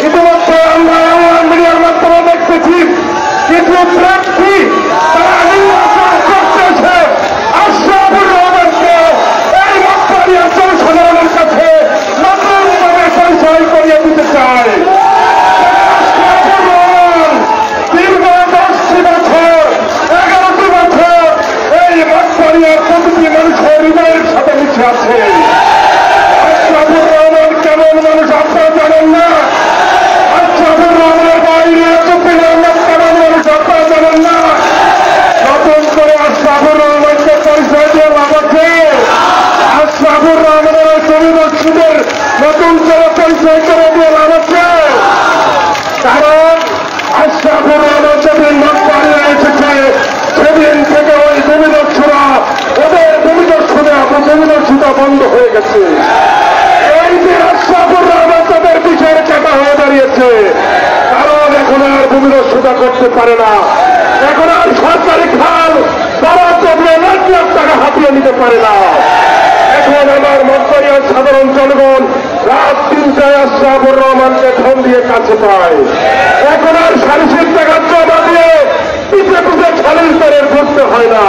ইতিমধ্যে আমরা মিডিয়ার মাধ্যমে দেখতেছি কিছু প্রার্থী তারা নির্বাচন করতেছে আশরাফুর রহমানকে এই মতবাড়িয়া জনসাধারণের কাছে নতুনভাবে পরিচয় করিয়ে দিতে চায়। আশরাফুর রহমান দীর্ঘ 10টি বছর 11টি বছর এই মতবাড়িয়ার প্রতিটি মানুষের হৃদয়ের সাথে মিশে আছে। আশরাফুর রহমান কেমন মানুষ আপনারা জানেন না। আশরাফুর রহমানের বাইরে কেমন মানুষ আপনারা জানেন না। নতুন করে আশরাফুর রহমানকে পরিচয় দিয়ে লাভ আছে? আশরাফুর রহমানের জমিদস্যুদের নতুন করে পরিচয় করে দিয়ে লাভ আছে? কারণ আশরাফুর রহমান যেদিন মতবাড়িয়া এসেছে সেদিন থেকে ওই জমিদস্যুরা ওদের জমিদস্যুতা বন্ধ হয়ে গেছে। এই যে আশরাফুর রহমান তাদের পিছের কাটা হয়ে দাঁড়িয়েছে, কারণ এখন আর ভূমিদস্যুতা করতে পারে না। এখন আর সরকারি খাল বরাদ্দ দিয়ে লাখ লাখ টাকা হাতিয়ে নিতে পারে না। এখন আমার মতবাড়িয়ার সাধারণ জনগণ রাত 3টায় আশরাফুর রহমানকে ফোন দিয়ে কাছে পায়। এখন আর 7.5 টাকা জমা দিয়ে পিছে পিছে খালিল তারের ঘুরতে হয় না।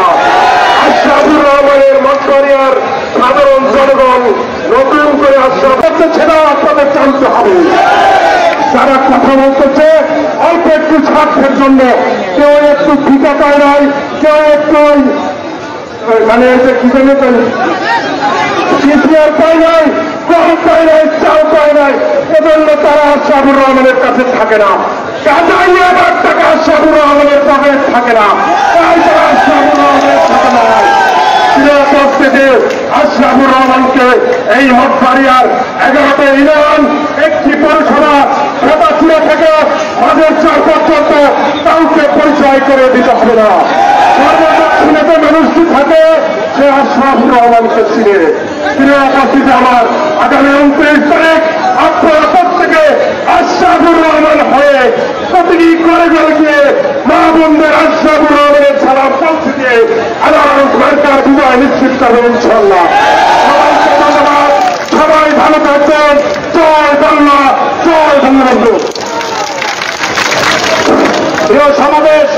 আশরাফুর রহমানের মতবাড়িয়ার সাধারণ জনগণ নতুন করে আশরাফ ছেড়া আপনাদের জানতে হবে। যারা কথা বলতেছে অল্প একটু স্বার্থের জন্য, কেউ একটু ভিটা পায় নাই, কেউ একটু মানে কি জানে সিপিআর পায় নাই, কম পায় নাই, চাও পায় নাই, এজন্য তারা আশরাফুর রহমানের কাছে থাকে না। কাজাই আবার টাকা আশরাফুর রহমানের পকেট থাকে না, তাই তারা আশরাফুর রহমানের সাথে নয়। থেকে আশরাফুর রহমানকে এই মতবাড়িয়ার 11টা ইউনিয়ন একটি পৌরসভা খেপাচিয়া থেকে মাঝেরচর পর্যন্ত কাউকে পরিচয় করে দিতে হবে না। সর্বদক্ষিণেতে মানুষটি থাকে সে আশরাফুর রহমানকে চিনে। প্রিয় উপস্থিতি আমার, আগামী 29 তারিখ আপনারা প্রত্যেকে আশরাফুর রহমান হয়ে প্রতিটি ঘরে ঘরে গিয়ে মা বোনদের আশরাফুর রহমানের সালাম পৌঁছে দিয়ে আল্লাহর সরকার বিজয় নিশ্চিত করবেন ইনশাআল্লাহ। সবাইকে ধন্যবাদ, সবাই ভালো থাকবেন। জয় বাংলা, জয় বঙ্গবন্ধু। প্রিয় সমাবেশ,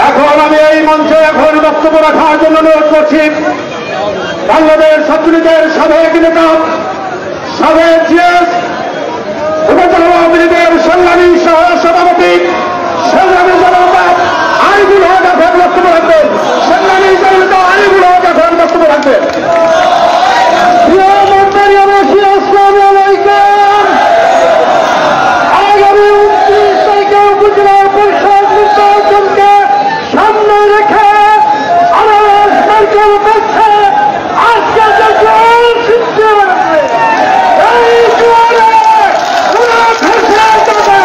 এখন আমি এই মঞ্চে এখন বক্তব্য রাখার জন্য অনুরোধ করছি বাংলাদেশ ছাত্রলীগের সাবেক নেতা, সাবেক জিএস উপজেলা আওয়ামী লীগের সংগ্রামী সহ সভাপতি সংগ্রামী জনতা আরিফুল হক এখন বক্তব্য রাখবেন। সংগ্রামী জনতা আরিফুল হক এখন বক্তব্য রাখবেন। আগামী 29 তারিখে উপজেলা পরিষদ নির্বাচনকে সামনে রেখে আমাদের সরকার পক্ষে আজকে যে জোয়ার সৃষ্টি হয়েছে, এই জোয়ারে পুরো ভেসে যাবে।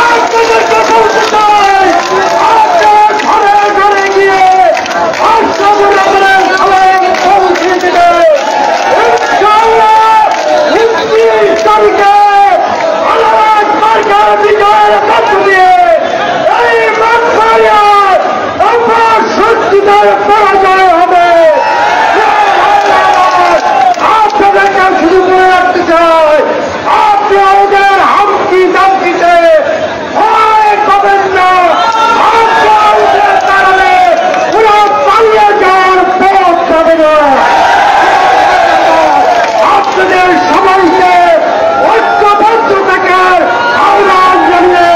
আপনাদেরকে বলতে চাই, আপনারা ঘরে ঘরে গিয়ে আশরাফুর রহমানের সালাম পৌঁছে দিবে। ইনশাআল্লাহ 29 তারিখে আমাদের সরকার বিজয়ের মধ্য দিয়ে এই মতবাড়িয়ার অপশক্তিদের পরাজয় হবে। আপনাদেরকে শুরু করে রাখতে চাই, আপনি আমাদের হামকি দামকিতে ভয় পাবেন না। আপনাদের কারণে পুরো পালিয়ে যাওয়ার পথ পাবে না। আপনাদের সবাইকে ঐক্যবদ্ধ থাকার আহ্বান জানিয়ে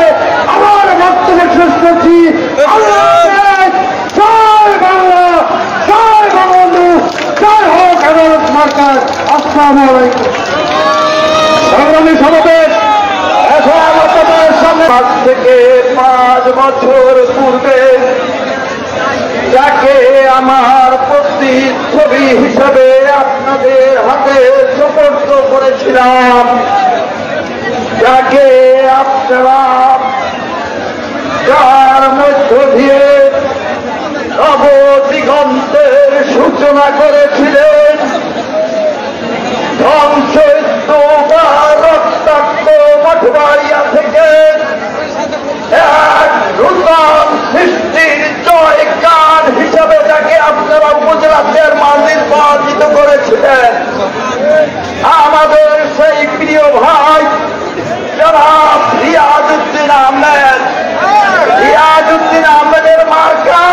আমার বক্তব্য শেষ করছি। জয় বাংলা, জয় বঙ্গবন্ধু, জয় হোক আদালত সরকার। আসসালামু আলাইকুম। সংগ্রামী সমাবেশ, এখন আপনাদের সামনে 5 থেকে 5 বছর পূর্বে যাকে আমার প্রতিচ্ছবি হিসাবে আপনাদের হাতে সুপর্দ করেছিলাম, যাকে আপনারা যার মধ্য দিয়ে নবদিগন্তের সূচনা করেছিলেন, চেয়ারম্যান নির্বাচিত করেছিলেন আমাদের সেই প্রিয় ভাই জনাব রিয়াজউদ্দিন আহমেদ। রিয়াজউদ্দিন আহমেদের মার্কা,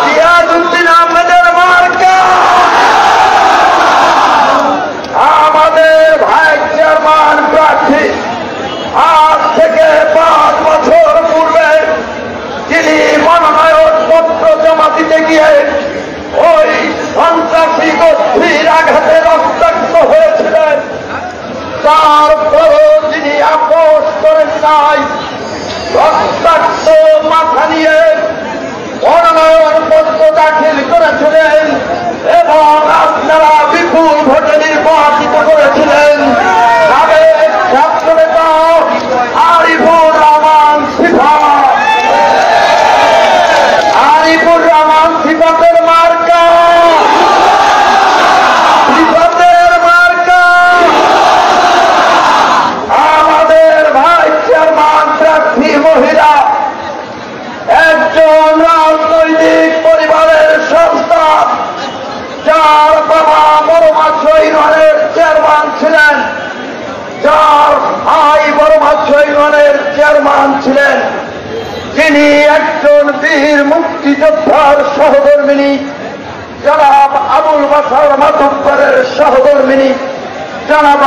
রিয়াজউদ্দিন আহমেদের মার্কা আমাদের ভাইস চেয়ারম্যান প্রার্থী। আজ থেকে 5 বছর পূর্বে যিনি মনোনয়ন পত্র জমা দিতে গিয়ে ওই সন্ত্রাসী গোষ্ঠীর আঘাতে রক্তাক্ত হয়েছিলেন, তারপরও যিনি আপোষ করেন নাই, রক্তাক্ত মাথা নিয়ে মনোনয়ন পত্র দাখিল করেছিলেন এবং আপনারা বিপুল ভোটে নির্বাচিত করেছিলেন সাবেক ছাত্রনেতা আরিফুর রহমান সিফাত। আরিফুর রহমান সিফাতের মার্কা, সিফাতের মার্কা আমাদের ভাইস চেয়ারম্যান প্রার্থী মহিলা, একজন রাজনৈতিক পরিবারের সন্তান, যার বাবা বড়মাছ ইউনিয়নের চেয়ারম্যান ছিলেন, যার ভাই বড়মাছ ইউনিয়নের চেয়ারম্যান ছিলেন, তিনি একজন বীর মুক্তিযোদ্ধার সহধর্মিনী জনাব আবুল বাশার মাতব্বরের সহধর্মিনী জনাব